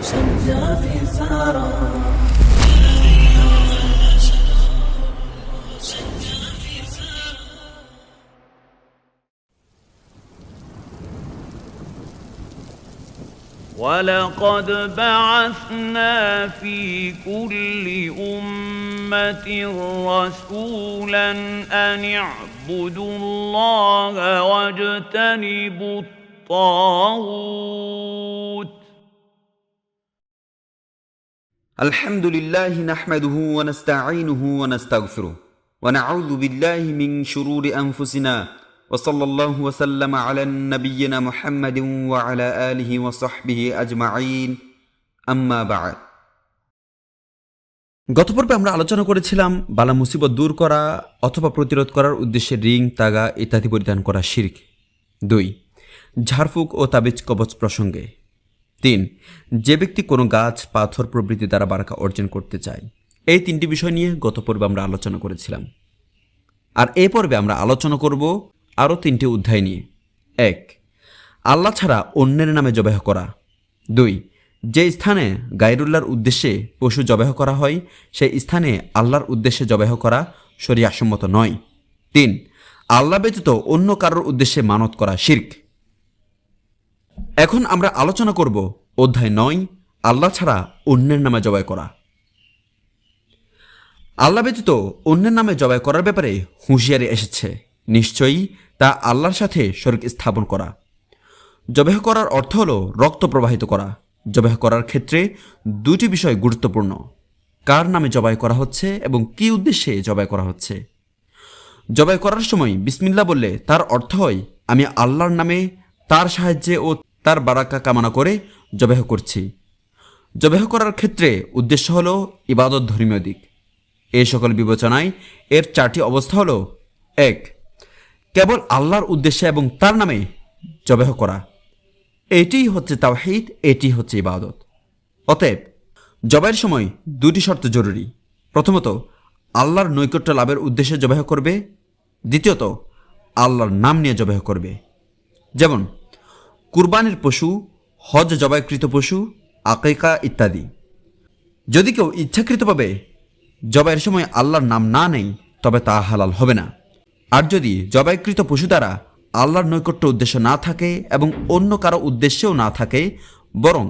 سجى في سارة ولقد بعثنا في كل أمة رسولا أن اعبدوا الله واجتنبوا الطاغوت الحمد لله نحمده ونستعينه ونستغفره ونعوذ بالله من شرور أنفسنا وصلى الله وسلم على نبينا محمد وعلى آله وصحبه أجمعين أما بعد গত পর্বে আমরা আলোচনা করেছিলাম বালা মুসিবত দূর করা অথবা প্রতিরোধ করার উদ্দেশ্যে রিং তাগা ইত্যাদি পরিধান করা শিরক। 2 ঝাড়ফুঁক ও তাবিজ কবচ প্রসঙ্গে। 3 যে ব্যক্তি কোনো গাছ পাথর প্রভৃতি দ্বারা বারাকা অর্জন করতে চায়। এই 3টি বিষয় নিয়ে গত পর্বে আমরা আলোচনা করেছিলাম। আর এই পর্বে আমরা আলোচনা করব আরও 3টি অধ্যায় নিয়ে। 1 আল্লাহ ছাড়া অন্যের নামে জবাহ করা। 2 যে স্থানে গায়রুল্লাহর উদ্দেশ্যে পশু জবাহ করা হয় সেই স্থানে আল্লাহর উদ্দেশ্যে জবাহ করা শরীয়তসম্মত নয়। 3 আল্লাহ ব্যতীত অন্য কারোর উদ্দেশ্যে মানত করা শিরক। এখন আমরা আলোচনা করব অধ্যায় 9 আল্লাহ ছাড়া অন্যের নামে জবাহ করা। আল্লাহ ব্যতীত অন্যের নামে জবাহ করার ব্যাপারে হুঁশিয়ারি এসেছে। নিশ্চয়ই তা আল্লাহর সাথে শরীক স্থাপন করা। জবাহ করার অর্থ হল রক্ত প্রবাহিত করা। জবাহ করার ক্ষেত্রে 2টি বিষয় গুরুত্বপূর্ণ: কার নামে জবাহ করা হচ্ছে এবং কী উদ্দেশ্যে জবাহ করা হচ্ছে। জবাহ করার সময় বিসমিল্লাহ বললে তার অর্থ হয় আমি আল্লাহর নামে তার সাহায্যে ও তার বারাকা কামনা করে জবাহ করছি। জবাহ করার ক্ষেত্রে উদ্দেশ্য হল ইবাদত ধর্মীয় দিক। এই সকল বিবেচনায় এর 4টি অবস্থা হল: 1 কেবল আল্লাহর উদ্দেশ্যে এবং তার নামে জবাহ করা। এটিই হচ্ছে তাওহীদ, এটি হচ্ছে ইবাদত। অতএব জবাহের সময় 2টি শর্ত জরুরি। প্রথমত আল্লাহর নৈকট্য লাভের উদ্দেশ্যে জবাহ করবে। দ্বিতীয়ত আল্লাহর নাম নিয়ে জবাহ করবে। যেমন কুরবানির পশু, হজ জবাহকৃত পশু, আকিকা ইত্যাদি। যদি কেউ ইচ্ছাকৃতভাবে জবাহের সময় আল্লাহর নাম না নেয় তবে তা হালাল হবে না। আর যদি জবাইকৃত পশু দ্বারা আল্লাহর নৈকট্য উদ্দেশ্য না থাকে এবং অন্য কারো উদ্দেশ্যেও না থাকে, বরং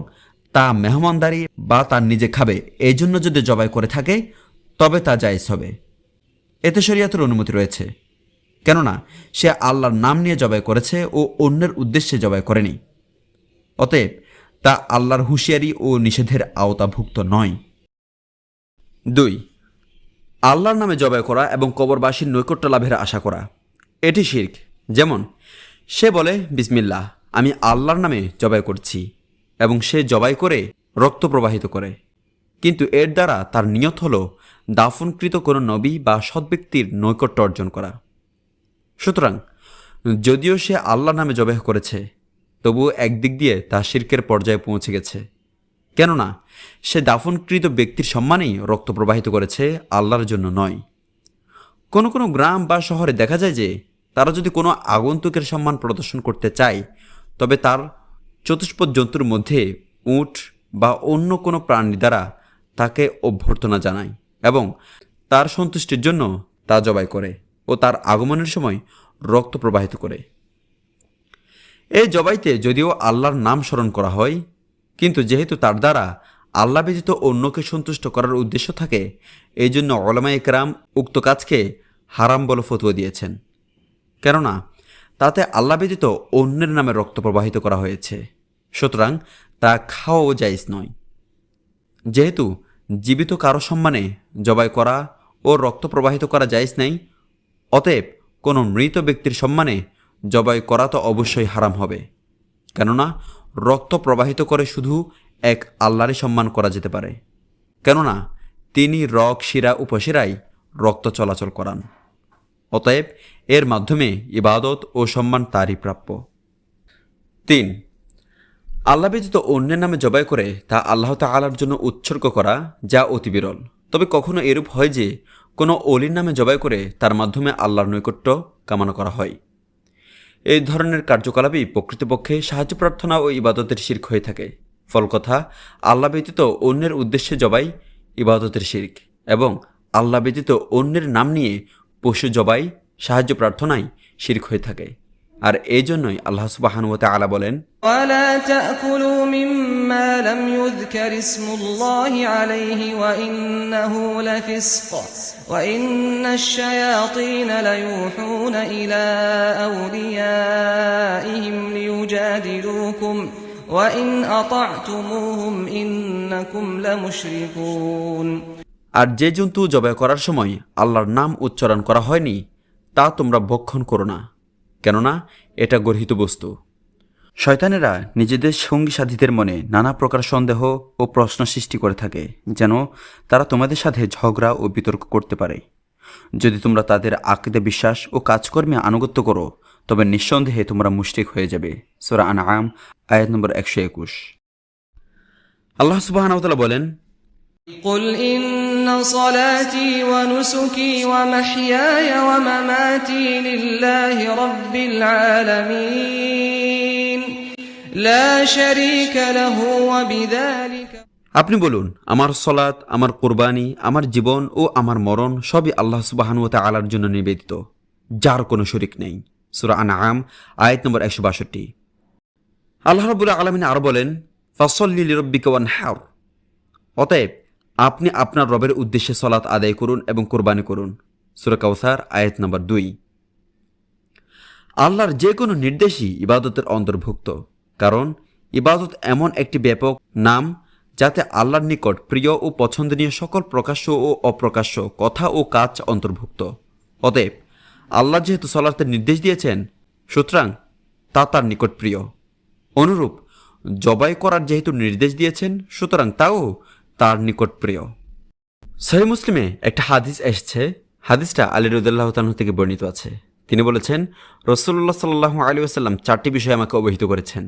তা মেহমানদারি বা তার নিজে খাবে এই জন্য যদি জবাই করে থাকে তবে তা জায়েজ হবে। এতে শরীয়তের অনুমতি রয়েছে, কেননা সে আল্লাহর নাম নিয়ে জবাই করেছে ও অন্যের উদ্দেশ্যে জবাই করেনি। অতএব তা আল্লাহর হুঁশিয়ারি ও নিষেধের আওতাভুক্ত নয়। 2 আল্লাহর নামে জবাই করা এবং কবরবাসীর নৈকট্য লাভের আশা করা। এটি শিরক। যেমন সে বলে বিসমিল্লাহ, আমি আল্লাহর নামে জবাই করছি, এবং সে জবাই করে রক্ত প্রবাহিত করে, কিন্তু এর দ্বারা তার নিয়ত হল দাফনকৃত কোনো নবী বা সৎ ব্যক্তির নৈকট্য অর্জন করা। সুতরাং যদিও সে আল্লাহর নামে জবাই করেছে, তবুও একদিক দিয়ে তা শিরকের পর্যায়ে পৌঁছে গেছে, কেননা সে দাফনকৃত ব্যক্তির সম্মানেই রক্ত প্রবাহিত করেছে, আল্লাহর জন্য নয়। কোনো কোনো গ্রাম বা শহরে দেখা যায় যে তারা যদি কোনো আগন্তুকের সম্মান প্রদর্শন করতে চায় তবে তার চতুষ্পদ জন্তুর মধ্যে উট বা অন্য কোনো প্রাণী দ্বারা তাকে অভ্যর্থনা জানায় এবং তার সন্তুষ্টির জন্য তা জবাই করে ও তার আগমনের সময় রক্ত প্রবাহিত করে। এই জবাইতে যদিও আল্লাহর নাম স্মরণ করা হয়, কিন্তু যেহেতু তার দ্বারা আল্লাহ ব্যতীত অন্যকে সন্তুষ্ট করার উদ্দেশ্য থাকে, এই জন্য উলামায়ে কেরাম উক্ত কাজকে হারাম বলে ফতোয়া দিয়েছেন, কেননা তাতে আল্লাহ ব্যতীত অন্যের নামে রক্ত প্রবাহিত করা হয়েছে। সুতরাং তা খাওয়াও জায়েজ নয়। যেহেতু জীবিত কারো সম্মানে জবাই করা ও রক্ত প্রবাহিত করা জায়েজ নাই, অতএব কোনো মৃত ব্যক্তির সম্মানে জবাই করা তো অবশ্যই হারাম হবে, কেননা রক্ত প্রবাহিত করে শুধু এক আল্লাহরই সম্মান করা যেতে পারে, কেননা তিনি রগ শিরা উপশিরায় রক্ত চলাচল করান। অতএব এর মাধ্যমে ইবাদত ও সম্মান তারই প্রাপ্য। 3 আল্লাহ ব্যতীত অন্যের নামে জবাই করে তা আল্লাহ তাআলার জন্য উৎসর্গ করা, যা অতি বিরল। তবে কখনো এরূপ হয় যে কোনো অলির নামে জবাই করে তার মাধ্যমে আল্লাহর নৈকট্য কামনা করা হয়। এই ধরনের কার্যকলাপই প্রকৃতপক্ষে সাহায্য প্রার্থনা ও ইবাদতের শিরক হয়ে থাকে। ফলকথা, আল্লাহ ব্যতীত অন্যের উদ্দেশ্যে জবাই ইবাদতের শিরক, এবং আল্লাহ ব্যতীত অন্যের নাম নিয়ে পশু জবাই সাহায্য প্রার্থনায় শিরক হয়ে থাকে। আর এই জন্যই আল্লাহ সুবহানাহু ওয়া তাআলা বলেন, ولا تأكلوا مما لم يذكر اسم الله عليه وإنه لفسق وإن الشياطين ليوحون إلى أوليائهم ليجادلوكم وإن أطعتموهم إنكم لمشركون। আর যে জন্তু জবাই করার সময় আল্লাহর নাম উচ্চারণ করা হয়নি তা তোমরা ভক্ষণ করো না, কেননা এটা গর্হিত বস্তু। শয়তানেরা নিজেদের সঙ্গী সাথীদের মনে নানা প্রকার সন্দেহ ও প্রশ্ন সৃষ্টি করে থাকে, যেন তারা তোমাদের সাথে ঝগড়া ও বিতর্ক করতে পারে। যদি তোমরা তাদের আকীদা বিশ্বাস ও কাজকর্মে আনুগত্য করো তবে নিঃসন্দেহে তোমরা মুশরিক হয়ে যাবে। সূরা আনআম আয়াত নম্বর 121। আল্লাহ সুবহানাহু ওয়া তাআলা বলেন, قل إن صلاتي ونسكي ومحياي ومماتي لله رب العالمين لا شريك له وبذلك। আপনি বলুন, আমার সলাত, আমার কুরবানি, আমার জীবন ও আমার মরণ সবই আল্লাহ সুবহানাহু ওয়া তাআলার জন্য নিবেদিত, যার কোনো শরীক নেই। সূরা আনআম আয়াত নম্বর 162। আল্লাহ রাব্বুল আলামিন আরো বলেন, ফাসল্লি লিরাব্বিকা ওয়ানহার, অতএব আপনি আপনার রবের উদ্দেশ্যে সলাত আদায় করুন এবং কুরবানি করুন। সূরা কাউসার আয়াত নম্বর 2। আল্লাহর যে কোনো নির্দেশই ইবাদতের অন্তর্ভুক্ত, কারণ ইবাদত এমন একটি ব্যাপক নাম যাতে আল্লাহর নিকট প্রিয় ও পছন্দনীয় সকল প্রকাশ্য ও অপ্রকাশ্য কথা ও কাজ অন্তর্ভুক্ত। অতএব আল্লাহ যেহেতু সলাতের নির্দেশ দিয়েছেন, সুতরাং তা তার নিকট প্রিয়। অনুরূপ জবাই করার যেহেতু নির্দেশ দিয়েছেন, সুতরাং তাও তার নিকট প্রিয়। সহিহ মুসলিমে একটা হাদিস এসেছে। হাদিসটা আলী রাদিয়াল্লাহু তাআলা থেকে বর্ণিত আছে। তিনি বলেছেন, রাসূলুল্লাহ সাল্লাল্লাহু আলাইহি ওয়াসাল্লাম 4টি বিষয় আমাকে অবহিত করেছেন।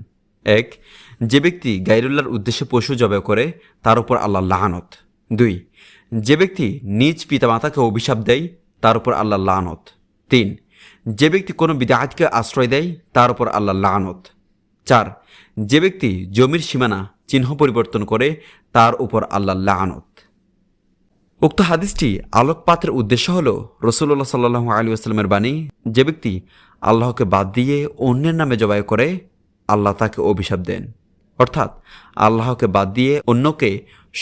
1, যে ব্যক্তি গায়রুল্লাহর উদ্দেশ্যে পশু জবাই করে তার উপর আল্লাহর লানত। 2, যে ব্যক্তি নিজ পিতামাতাকে অভিশাপ দেয় তার উপর আল্লাহর লানত। 3, যে ব্যক্তি কোনো বিদআতকে আশ্রয় দেয় তার উপর আল্লাহর লানত। 4, যে ব্যক্তি জমির সীমানা চিহ্ন পরিবর্তন করে তার উপর আল্লাহর লানত। উক্ত হাদিসটি আলোকপাতের উদ্দেশ্য হল রাসূলুল্লাহ সাল্লাল্লাহু আলাইহি ওয়াসাল্লামের বাণী, যে ব্যক্তি আল্লাহকে বাদ দিয়ে অন্যের নামে জবাই করে আল্লাহ তাকে অভিশাপ দেন, অর্থাৎ আল্লাহকে বাদ দিয়ে অন্যকে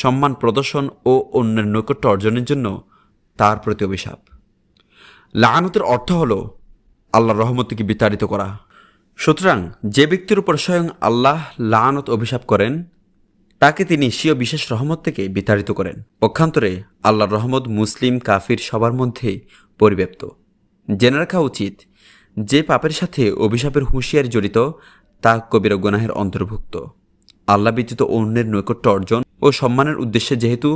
সম্মান প্রদর্শন ও অন্যের নৈকট্য অর্জনের জন্য তার প্রতি অভিশাপ। লাআনতের অর্থ হল আল্লাহর রহমত থেকে বিতাড়িত করা। সুতরাং যে ব্যক্তির উপর স্বয়ং আল্লাহ লাআনত অভিশাপ করেন তাকে তিনি স্বীয় বিশেষ রহমত থেকে বিতাড়িত করেন। পক্ষান্তরে আল্লাহর রহমত মুসলিম কাফির সবার মধ্যে পরিব্যাপ্ত। জেনে রাখা উচিত, যে পাপের সাথে অভিশাপের হুঁশিয়ারি জড়িত তা কবিরা গুনাহের অন্তর্ভুক্ত। আল্লাহ ব্যতীত অন্যের নৈকট্য অর্জন ও সম্মানের উদ্দেশ্যে যেহেতু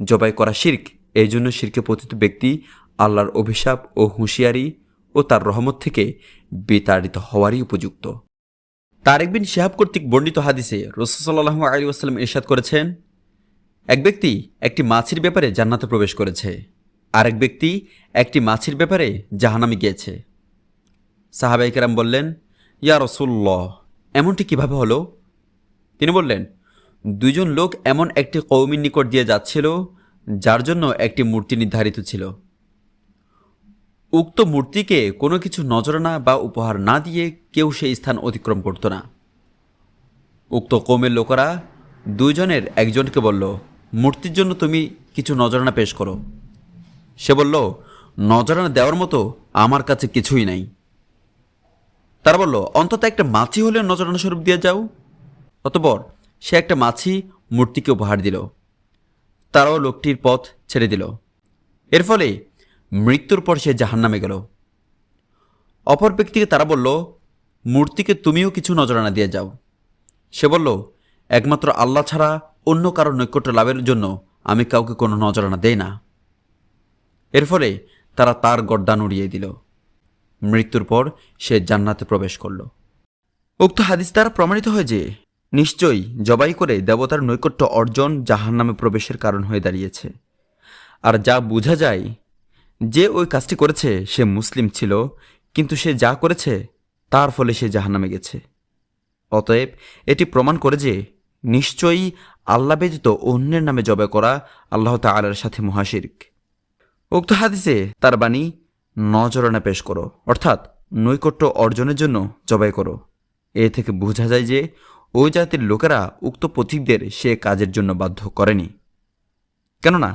জবাই করা শিরক, এই জন্য শিরকে পতিত ব্যক্তি আল্লাহর অভিশাপ ও হুঁশিয়ারি ও তার রহমত থেকে বিতাড়িত হওয়ারই উপযুক্ত। তারেক বিন শিহাব কর্তৃক বর্ণিত হাদিসে রাসূল সাল্লাল্লাহু আলাইহি ওয়াসাল্লাম ইরশাদ করেছেন, এক ব্যক্তি একটি মাছির ব্যাপারে জান্নাতে প্রবেশ করেছে, আরেক ব্যক্তি একটি মাছির ব্যাপারে জাহান্নামে গিয়েছে। সাহাবায়ে কেরাম বললেন, ইয়া রাসূলুল্লাহ, এমনটি কিভাবে হলো? তিনি বললেন, দুইজন লোক এমন একটি কওমের নিকট দিয়ে যাচ্ছিল যার জন্য একটি মূর্তি নির্ধারিত ছিল। উক্ত মূর্তিকে কোনো কিছু নজরানা বা উপহার না দিয়ে কেউ সেই স্থান অতিক্রম করত না। উক্ত কওমের লোকেরা দুইজনের একজনকে বলল, মূর্তির জন্য তুমি কিছু নজরানা পেশ করো। সে বলল, নজরানা দেওয়ার মতো আমার কাছে কিছুই নাই। তারা বলল, অন্তত একটা মাছি হলে নজরানা স্বরূপ দিয়ে যাও। অতঃপর সে একটা মাছি মূর্তিকে উপহার দিল। তারাও লোকটির পথ ছেড়ে দিল। এর ফলে মৃত্যুর পর সে জাহান্নামে গেল। অপর ব্যক্তিকে তারা বলল, মূর্তিকে তুমিও কিছু নজরানা দিয়ে যাও। সে বলল, একমাত্র আল্লাহ ছাড়া অন্য কারো নৈকট্য লাভের জন্য আমি কাউকে কোনো নজরানা দেই না। এর ফলে তারা তার গর্দান উড়িয়ে দিল। মৃত্যুর পর সে জান্নাতে প্রবেশ করল। উক্ত হাদিস দ্বারা প্রমাণিত হয় যে নিশ্চয়ই জবাই করে দেবতার নৈকট্য অর্জন জাহান্নামে প্রবেশের কারণ হয়ে দাঁড়িয়েছে। আর যা বোঝা যায়, যে ওই কাজটি করেছে সে মুসলিম ছিল, কিন্তু সে যা করেছে তার ফলে সে জাহান্নামে গেছে। অতএব এটি প্রমাণ করে যে নিশ্চয়ই আল্লাহ ব্যতীত অন্যের নামে জবাই করা আল্লাহ তাআলার সাথে মহাশিরক। উক্ত হাদিসে তার বাণী নজরানা পেশ করো, অর্থাৎ নৈকট্য অর্জনের জন্য জবাই করো। এ থেকে বোঝা যায় যে ওই জাতির লোকেরা উক্ত পথিকদের সে কাজের জন্য বাধ্য করেনি, কেননা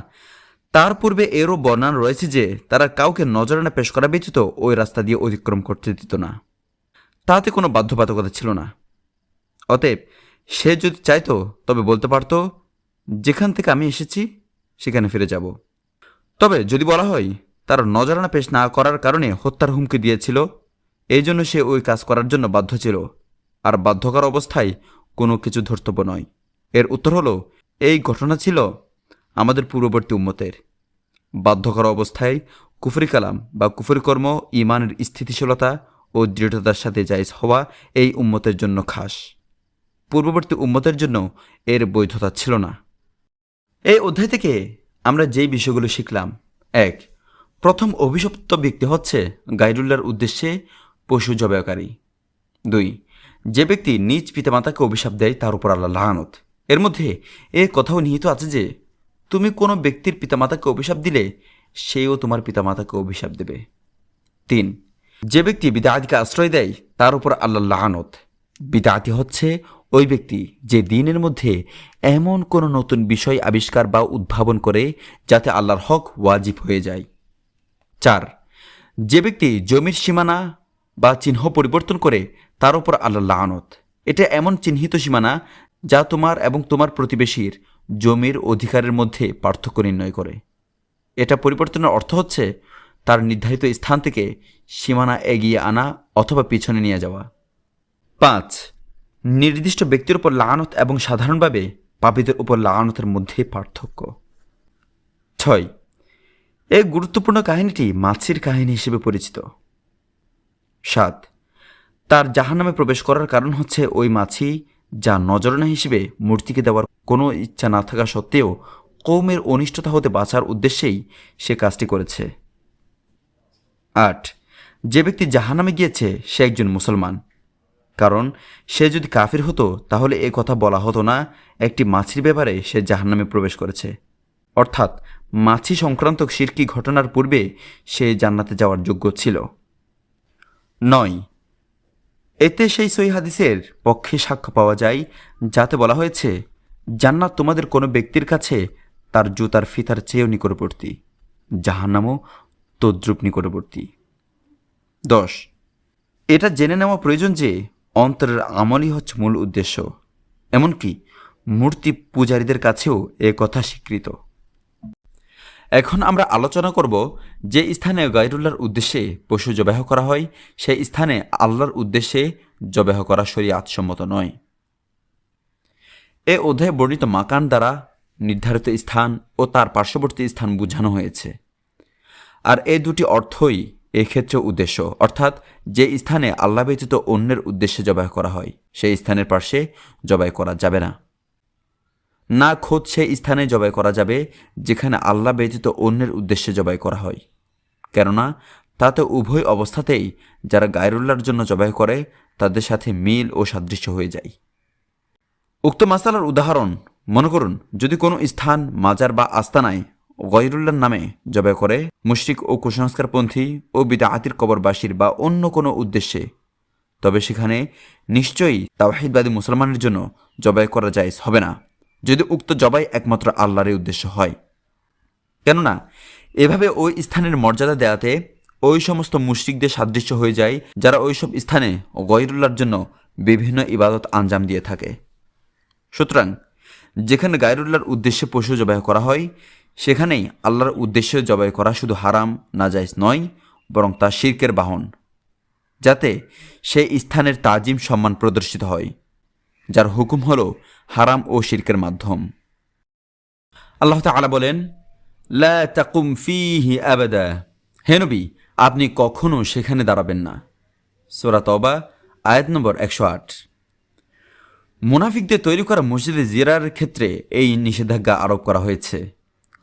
তার পূর্বে এরও বর্ণনা রয়েছে যে তারা কাউকে নজরানা পেশ করা ব্যতীত ওই রাস্তা দিয়ে অতিক্রম করতে দিত না। তাতে কোনো বাধ্যবাধকতা ছিল না। অতএব সে যদি চাইতো তবে বলতে পারত, যেখান থেকে আমি এসেছি সেখানে ফিরে যাব। তবে যদি বলা হয় তার নজরানা পেশ না করার কারণে হত্যার হুমকি দিয়েছিল, এই জন্য সে ওই কাজ করার জন্য বাধ্য ছিল, আর বাধ্যকর অবস্থায় কোনো কিছু ধর্তব্য নয়, এর উত্তর হলো এই ঘটনা ছিল আমাদের পূর্ববর্তী উম্মতের। বাধ্যকর অবস্থায় কুফরি কালাম বা কুফরি কর্ম ঈমানের স্থিতিশীলতা ও দৃঢ়তার সাথে জায়েজ হওয়া এই উম্মতের জন্য খাস, পূর্ববর্তী উম্মতের জন্য এর বৈধতা ছিল না। এই অধ্যায় থেকে আমরা যেই বিষয়গুলো শিখলাম: 1. প্রথম অভিশপ্ত ব্যক্তি হচ্ছে গায়রুল্লাহর উদ্দেশ্যে পশু জবাইকারী। 2. যে ব্যক্তি নিজ পিতামাতাকে অভিশাপ দেয় তার উপর আল্লাহ লানত। এর মধ্যে এ কথাও নিহিত আছে যে তুমি কোনো ব্যক্তির পিতামাতাকে অভিশাপ দিলে সেও তোমার পিতামাতাকে অভিশাপ দেবে। 3. যে ব্যক্তি বিদআতকে আশ্রয় দেয় তার উপর আল্লাহ লানত। বিদআতি হচ্ছে ওই ব্যক্তি যে দ্বীনের মধ্যে এমন কোনো নতুন বিষয় আবিষ্কার বা উদ্ভাবন করে যাতে আল্লাহর হক ওয়াজিব হয়ে যায়। 4. যে ব্যক্তি জমির সীমানা বা চিহ্ন পরিবর্তন করে তার উপর আল্লাহ লানত। এটা এমন চিহ্নিত সীমানা যা তোমার এবং তোমার প্রতিবেশীর জমির অধিকারের মধ্যে পার্থক্য নির্ণয় করে। এটা পরিবর্তনের অর্থ হচ্ছে তার নির্ধারিত স্থান থেকে সীমানা এগিয়ে আনা অথবা পিছনে নিয়ে যাওয়া। 5. নির্দিষ্ট ব্যক্তির উপর লানত এবং সাধারণভাবে পাপীদের উপর লানতের মধ্যে পার্থক্য। 6. এই গুরুত্বপূর্ণ কাহিনীটি মাছির কাহিনী হিসেবে পরিচিত। 7. তার জাহান্নামে প্রবেশ করার কারণ হচ্ছে ওই মাছি যা নজরানা হিসেবে মূর্তিকে দেওয়ার কোনো ইচ্ছা না থাকা সত্ত্বেও কওমের অনিষ্টতা হতে বাঁচার উদ্দেশ্যেই সে কাজটি করেছে। 8. যে ব্যক্তি জাহান্নামে গিয়েছে সে একজন মুসলমান, কারণ সে যদি কাফির হতো তাহলে এ কথা বলা হতো না একটি মাছির ব্যাপারে সে জাহান্নামে প্রবেশ করেছে, অর্থাৎ মাছি সংক্রান্ত শিরকি ঘটনার পূর্বে সে জান্নাতে যাওয়ার যোগ্য ছিল। 9. এতে সেই সহিহ হাদিসের পক্ষে সাক্ষ্য পাওয়া যায় যাতে বলা হয়েছে, জান্নাত তোমাদের কোনো ব্যক্তির কাছে তার জুতার ফিতার চেয়েও নিকটবর্তী, জাহান্নামও তদ্রূপ নিকটবর্তী। 10. এটা জেনে নেওয়া প্রয়োজন যে অন্তরের আমলই হচ্ছে মূল উদ্দেশ্য, এমনকি মূর্তি পূজারীদের কাছেও এ কথা স্বীকৃত। এখন আমরা আলোচনা করব যে স্থানে গায়রুল্লাহর উদ্দেশ্যে পশু জবাহ করা হয় সেই স্থানে আল্লাহর উদ্দেশ্যে জবাহ করা শরীয়তসম্মত নয়। এ অধ্যায়ে বর্ণিত মাকান দ্বারা নির্ধারিত স্থান ও তার পার্শ্ববর্তী স্থান বোঝানো হয়েছে, আর এই দুটি অর্থই এক্ষেত্রে উদ্দেশ্য, অর্থাৎ যে স্থানে আল্লাহ ব্যতীত অন্যের উদ্দেশ্যে জবাহ করা হয় সেই স্থানের পার্শ্বে জবাই করা যাবে না। না খোদ সেই স্থানে জবাই করা যাবে যেখানে আল্লাহ ব্যতীত অন্যের উদ্দেশ্যে জবাই করা হয়, কেননা তাতে উভয় অবস্থাতেই যারা গায়রুল্লাহর জন্য জবাই করে তাদের সাথে মিল ও সাদৃশ্য হয়ে যায়। উক্ত মাসালার উদাহরণ মনে করুন, যদি কোনো স্থান মাজার বা আস্তানায় গায়রুল্লাহর নামে জবাই করে মুশরিক ও কুসংস্কারপন্থী ও বিদআতির কবরবাসীর বা অন্য কোনো উদ্দেশ্যে, তবে সেখানে নিশ্চয়ই তাওহীদবাদী মুসলমানের জন্য জবাই করা জায়েজ হবে না যদি উক্ত জবাই একমাত্র আল্লাহরই উদ্দেশ্য হয়, কেননা এভাবে ওই স্থানের মর্যাদা দেয়াতে ওই সমস্ত মুশরিকদের সাদৃশ্য হয়ে যায় যারা ওইসব স্থানে গায়রুল্লাহর জন্য বিভিন্ন ইবাদত আঞ্জাম দিয়ে থাকে। সুতরাং যেখানে গায়রুল্লাহর উদ্দেশ্যে পশু জবাই করা হয় সেখানেই আল্লাহর উদ্দেশ্যে জবাই করা শুধু হারাম নাজায়েজ নয়, বরং তা শিরকের বাহন, যাতে সেই স্থানের তাজিম সম্মান প্রদর্শিত হয়, যার হুকুম হল হারাম ও শিরকের মাধ্যম। আল্লাহ তাআলা বলেন, লা তাকুম ফীহি আবাদা, হে নবী আপনি কখনো সেখানে দাঁড়াবেন না। সূরা তওবা আয়াত নম্বর 108। মুনাফিকদের তৈরি করা মসজিদে জিয়ারার ক্ষেত্রে এই নিষেধাজ্ঞা আরোপ করা হয়েছে,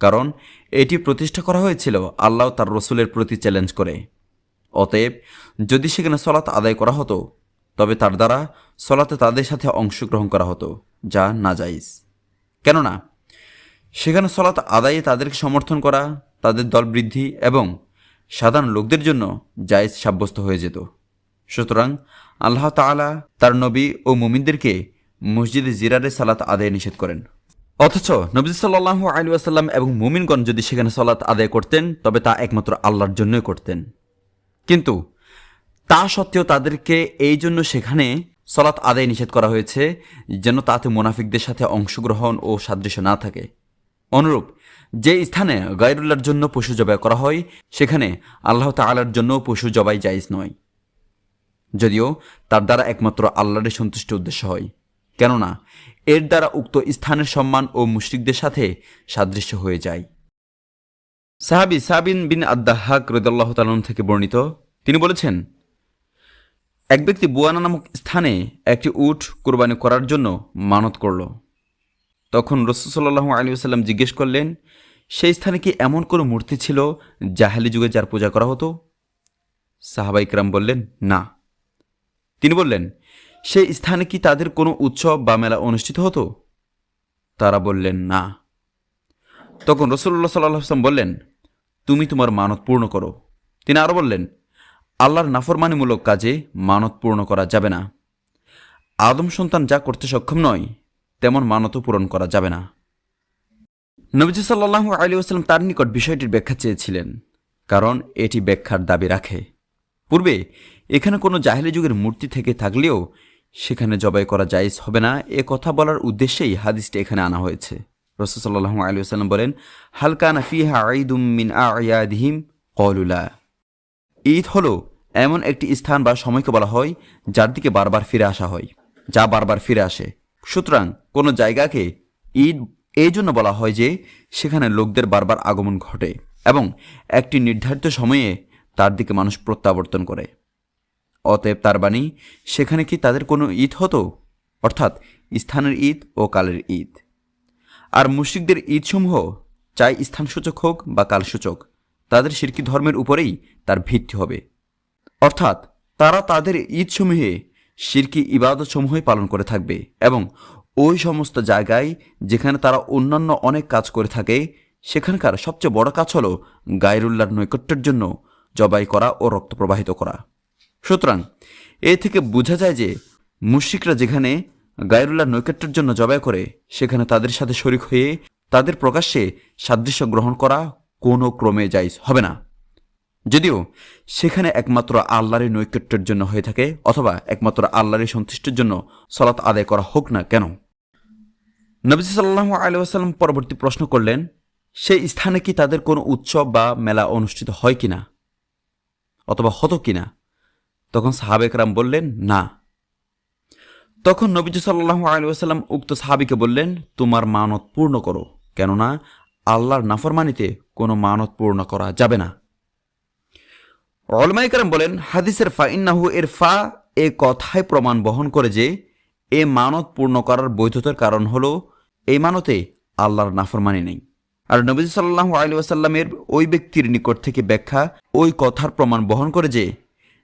কারণ এটি প্রতিষ্ঠা করা হয়েছিল আল্লাহ তার রসুলের প্রতি চ্যালেঞ্জ করে। অতএব যদি সেখানে সালাত আদায় করা হতো তবে তার দ্বারা সলাতে তাদের সাথে অংশগ্রহণ করা হতো, যা নাজাইজ। কেননা সেখানে সলাত আদায়ে তাদেরকে সমর্থন করা তাদের দল বৃদ্ধি এবং সাধারণ লোকদের জন্য জায়েজ সাব্যস্ত হয়ে যেত। সুতরাং আল্লাহ তাআলা তার নবী ও মুমিনদেরকে মসজিদে জিরারে সালাত আদায় নিষেধ করেন। অথচ নবী সাল্লাল্লাহু আলাইহি ওয়াসাল্লাম এবং মুমিনগণ যদি সেখানে সালাত আদায় করতেন তবে তা একমাত্র আল্লাহর জন্যই করতেন। কিন্তু তা সত্ত্বেও তাদেরকে এই জন্য সেখানে সালাত আদায় নিষেধ করা হয়েছে যেন তাতে মুনাফিকদের সাথে অংশগ্রহণ ও সাদৃশ্য না থাকে। অনুরূপ যে স্থানে গায়রুল্লাহর জন্য পশু জবাই করা হয় সেখানে আল্লাহ তাআলার জন্য পশু জবাই জায়েজ নয়, যদিও তার দ্বারা একমাত্র আল্লাহর সন্তুষ্টি উদ্দেশ্য হয়, কেননা এর দ্বারা উক্ত স্থানের সম্মান ও মুশরিকদের সাথে সাদৃশ্য হয়ে যায়। সাহাবী সাবিন বিন আদ-দাহহাক রাদিয়াল্লাহু তাআলা থেকে বর্ণিত, তিনি বলেছেন, এক ব্যক্তি বুয়ানা নামক স্থানে একটি উট কুরবানি করার জন্য মানত করল। তখন রাসূল সাল্লাল্লাহু আলাইহি ওয়াসাল্লাম জিজ্ঞেস করলেন, সেই স্থানে কি এমন কোনো মূর্তি ছিল জাহেলি যুগে যার পূজা করা হতো? সাহাবায়ে কেরাম বললেন, না। তিনি বললেন, সেই স্থানে কি তাদের কোনো উৎসব বা মেলা অনুষ্ঠিত হতো? তারা বললেন, না। তখন রাসূলুল্লাহ সাল্লাল্লাহু আলাইহি ওয়াসাল্লাম বললেন, তুমি তোমার মানত পূর্ণ করো। তিনি আরও বললেন, আল্লাহর নাফরমানিমূলক কাজে মানত পূর্ণ করা যাবে না। আদম সন্তান যা করতে সক্ষম নয় তেমন মানতও পূরণ করা যাবে না। নবীজি সাল্লাল্লাহু আলাইহি ওয়াসাল্লাম তার নিকট বিষয়টির ব্যাখ্যা চেয়েছিলেন, কারণ এটি ব্যাখ্যার দাবি রাখে। পূর্বে এখানে কোনো জাহেলি যুগের মূর্তি থেকে থাকলেও সেখানে জবাই করা জায়েজ হবে না, এ কথা বলার উদ্দেশ্যেই হাদিসটি এখানে আনা হয়েছে। রাসূল সাল্লাল্লাহু আলাইহি ওয়াসাল্লাম বলেন, হাল কানা ফিহা ঈদুম মিন আ'য়াদিহিম ক্বালু লা। ঈদ হলো এমন একটি স্থান বা সময়কে বলা হয় যার দিকে বারবার ফিরে আসা হয়, যা বারবার ফিরে আসে। সুতরাং কোনো জায়গাকে ঈদ এই জন্য বলা হয় যে সেখানে লোকদের বারবার আগমন ঘটে এবং একটি নির্ধারিত সময়ে তার দিকে মানুষ প্রত্যাবর্তন করে। অতএব তার বাণী, সেখানে কি তাদের কোনো ঈদ হতো, অর্থাৎ স্থানের ঈদ ও কালের ঈদ। আর মুশরিকদের ঈদসমূহ চাই স্থানসূচক হোক বা কালসূচক, তাদের শিরকি ধর্মের উপরেই তার ভিত্তি হবে, অর্থাৎ তারা তাদের ঈদসমূহে শিরকি ইবাদতসমূহই পালন করে থাকবে এবং ওই সমস্ত জায়গায় যেখানে তারা অন্যান্য অনেক কাজ করে থাকে সেখানকার সবচেয়ে বড় কাজ হল গায়রুল্লাহর নৈকট্যের জন্য জবাই করা ও রক্ত প্রবাহিত করা। সুতরাং এ থেকে বোঝা যায় যে মুশরিকরা যেখানে গায়রুল্লাহর নৈকট্যের জন্য জবাই করে সেখানে তাদের সাথে শরিক হয়ে তাদের প্রকাশ্যে সাদৃশ্য গ্রহণ করা কোনো ক্রমে জায়েজ হবে না, যদিও সেখানে একমাত্র আল্লাহর নৈকট্যের জন্য হয়ে থাকে অথবা একমাত্র আল্লাহর সন্তুষ্টির জন্য সালাত আদায় করা হোক না কেন। নবী সাল্লাল্লাহু আলাইহি ওয়াসাল্লাম পরবর্তী প্রশ্ন করলেন, সেই স্থানে কি তাদের কোনো উৎসব বা মেলা অনুষ্ঠিত হয় কিনা অথবা হতো কিনা? তখন সাহাবে কেরাম বললেন, না। তখন নবীজি সাল্লাল্লাহু আলাইহি ওয়াসাল্লাম উক্ত সাহাবীকে বললেন, তোমার মানত পূর্ণ করো, কেননা আল্লাহর নাফরমানিতে কোনো মানত পূর্ণ করা যাবে না। উলামায়ে কেরাম বলেন, হাদিসের ফা ইন্নাহু এর ফা এ কথায় প্রমাণ বহন করে যে এ মানত পূর্ণ করার বৈধতার কারণ হলো এই মানতে আল্লাহর নাফরমানি নেই। আর নবী সাল্লাল্লাহু আলাইহি ওয়াসাল্লামের ওই ব্যক্তির নিকট থেকে ব্যাখ্যা ওই কথার প্রমাণ বহন করে যে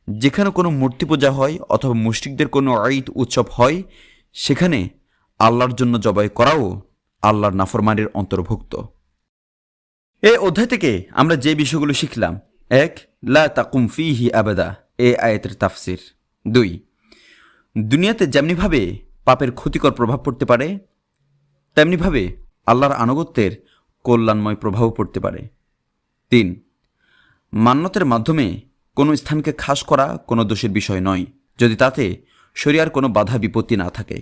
যেখানে কোনো মূর্তি পূজা হয় অথবা মুশরিকদের কোনো ঈদ উৎসব হয় সেখানে আল্লাহর জন্য জবাই করাও আল্লাহর নাফরমানির অন্তর্ভুক্ত। এই অধ্যায় থেকে আমরা যে বিষয়গুলো শিখলাম: 1. লা তাকুম ফিহি আবাদা, এ আয়াতের তাফসির। 2. দুনিয়াতে যেমনিভাবে পাপের ক্ষতিকর প্রভাব পড়তে পারে তেমনিভাবে আল্লাহর আনুগত্যের কল্যাণময় প্রভাব পড়তে পারে। 3. মান্যতের মাধ্যমে কোনো স্থানকে খাস করা কোনো দোষের বিষয় নয় যদি তাতে শরিয়ার কোনো বাধা বিপত্তি না থাকে।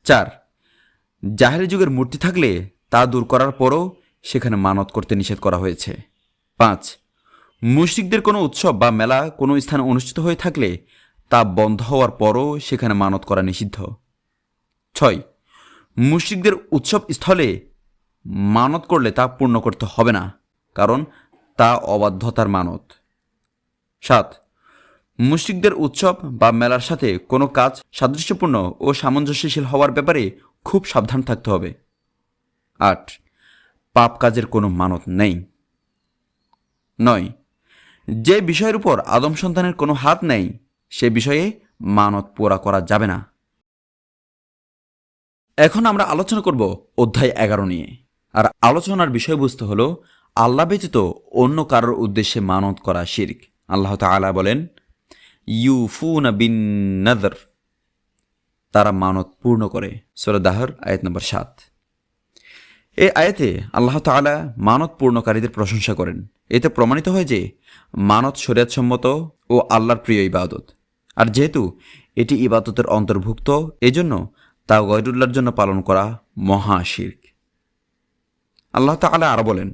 4. জাহেলি যুগের মূর্তি থাকলে তা দূর করার পরও সেখানে মানত করতে নিষেধ করা হয়েছে। 5. মুশরিকদের কোনো উৎসব বা মেলা কোনো স্থানে অনুষ্ঠিত হয়ে থাকলে তা বন্ধ হওয়ার পরও সেখানে মানত করা নিষিদ্ধ। 6. মুশরিকদের উৎসব স্থলে মানত করলে তা পূর্ণ করতে হবে না, কারণ তা অবাধ্যতার মানত। 7. মুশরিকদের উৎসব বা মেলার সাথে কোনো কাজ সাদৃশ্যপূর্ণ ও সামঞ্জস্যশীল হওয়ার ব্যাপারে খুব সাবধান থাকতে হবে। 8. পাপ কাজের কোনো মানত নেই। 9. যে বিষয়ের উপর আদম সন্তানের কোনো হাত নেই সে বিষয়ে মানত পুরা করা যাবে না। এখন আমরা আলোচনা করব অধ্যায় 11 নিয়ে। আর আলোচনার বিষয়বস্তু হলো আল্লাহ ব্যতীত অন্য কারোর উদ্দেশ্যে মানত করা শিরক। আল্লাহ তাআলা বলেন, ইউফুনা বিন নাযর, তারা মানত পূর্ণ করে। সূরা দাহর আয়াত নম্বর 7। এই আয়াতে আল্লাহ তাআলা মানত পূর্ণকারীদের প্রশংসা করেন। এতে প্রমাণিত হয় যে মানত শরীয়তসম্মত ও আল্লাহর প্রিয় ইবাদত। আর যেহেতু এটি ইবাদতের অন্তর্ভুক্ত, এজন্য তা গয়রুল্লাহর জন্য পালন করা মহা শিরক। আল্লাহ তাআলা আরো বলেন,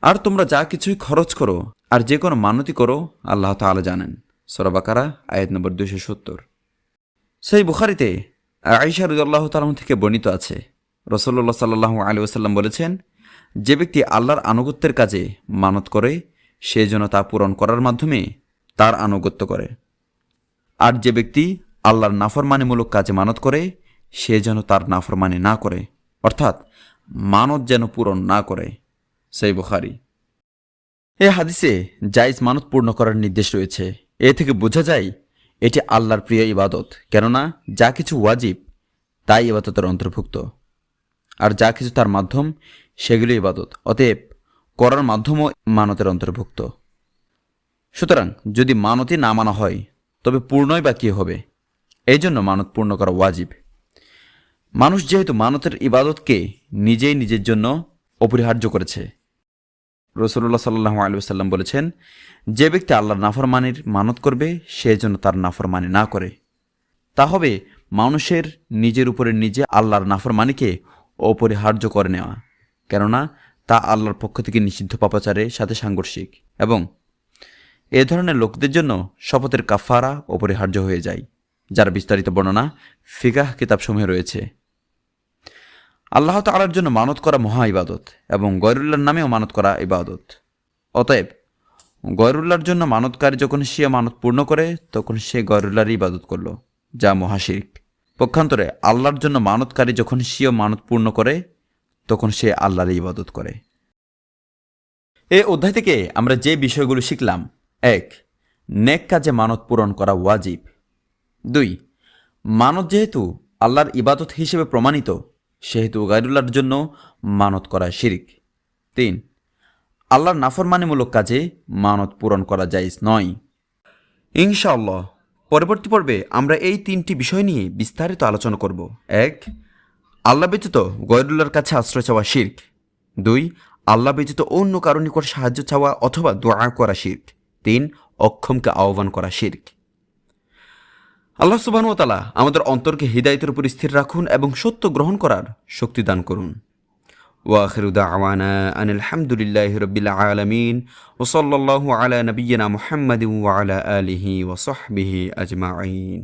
আর তোমরা যা কিছুই খরচ করো আর যে কোনো মানতি করো আল্লাহ তাআলা জানেন। সূরা বাকারা আয়াত নম্বর 270। সেই বুখারীতে আয়েশা রাদিয়াল্লাহু তাআলা থেকে বর্ণিত আছে, রাসূলুল্লাহ সাল্লাল্লাহু আলাইহি ওয়াসাল্লাম বলেছেন, যে ব্যক্তি আল্লাহর আনুগত্যের কাজে মানত করে সে যেন তা পূরণ করার মাধ্যমে তার আনুগত্য করে, আর যে ব্যক্তি আল্লাহর নাফরমানিমূলক কাজে মানত করে সে যেন তার নাফরমানি না করে, অর্থাৎ মানত যেন পূরণ না করে। সেই বুখারী। এই হাদিসে জায়েজ মানত পূর্ণ করার নির্দেশ রয়েছে। এ থেকে বোঝা যায় এটি আল্লাহর প্রিয় ইবাদত, কেননা যা কিছু ওয়াজিব তাই ইবাদতের অন্তর্ভুক্ত, আর যা কিছু তার মাধ্যম সেগুলো ইবাদত, অতএব করার মাধ্যমও মানতের অন্তর্ভুক্ত। সুতরাং যদি মানতই না মানা হয় তবে পূর্ণই বা কী হবে? এই জন্য মানত পূর্ণ করা ওয়াজিব। মানুষ যেহেতু মানতের ইবাদতকে নিজেই নিজের জন্য অপরিহার্য করেছে, রাসূলুল্লাহ সাল্লাল্লাহু আলাইহি ওয়াসাল্লাম বলেছেন, যে ব্যক্তি আল্লাহর নাফরমানির মানত করবে সে যেন তার নাফরমানি না করে। তা হবে মানুষের নিজের উপরে নিজে আল্লাহর নাফরমানিকে অপরিহার্য করে নেওয়া, কেননা তা আল্লাহর পক্ষ থেকে নিষিদ্ধ পাপাচারের সাথে সাংঘর্ষিক, এবং এ ধরনের লোকদের জন্য শপথের কাফারা অপরিহার্য হয়ে যায়, যার বিস্তারিত বর্ণনা ফিকাহ কিতাবসমূহে রয়েছে। আল্লাহ তাআলার জন্য মানত করা মহা ইবাদত এবং গয়রুল্লাহর নামেও মানত করা ইবাদত। অতএব গয়রুল্লাহর জন্য মানতকারী যখন সে মানত পূর্ণ করে তখন সে গয়রুল্লাহর ইবাদত করল, যা মহা শিরক। পক্ষান্তরে আল্লাহর জন্য মানতকারী যখন সেও মানত পূর্ণ করে তখন সে আল্লাহর ইবাদত করে। এই অধ্যায় থেকে আমরা যে বিষয়গুলো শিখলাম: 1. নেক কাজে মানত পূরণ করা ওয়াজিব। 2. মানত যেহেতু আল্লাহর ইবাদত হিসেবে প্রমাণিত সেহেতু গায়রুল্লাহর জন্য মানত করা শিরক। 3. আল্লাহর নাফরমানিমূলক কাজে মানত পূরণ করা জায়েজ নয়। ইনশাআল্লাহ পরবর্তী পর্বে আমরা এই 3টি বিষয় নিয়ে বিস্তারিত আলোচনা করব। 1. আল্লাহ ব্যতীত গয়রুল্লাহর কাছে আশ্রয় চাওয়া শিরক। 2. আল্লাহ ব্যতীত অন্য কারো নিকট সাহায্য চাওয়া অথবা দোয়া করা শিরক। 3. অক্ষমকে আহ্বান করা শিরক। আল্লাহ সুবহানাহু ওয়া তাআলা আমাদের অন্তরকে হিদায়াতের উপর স্থির রাখুন এবং সত্য গ্রহণ করার শক্তি দান করুন। ওয়া আখিরু দাওয়ানা আনিল হামদুলিল্লাহি রাব্বিল আলামিন ওয়া সাল্লাল্লাহু আলা নাবিয়্যিনা মুহাম্মাদিন ওয়া আলা আলিহি ওয়া সাহবিহি আজমাইন।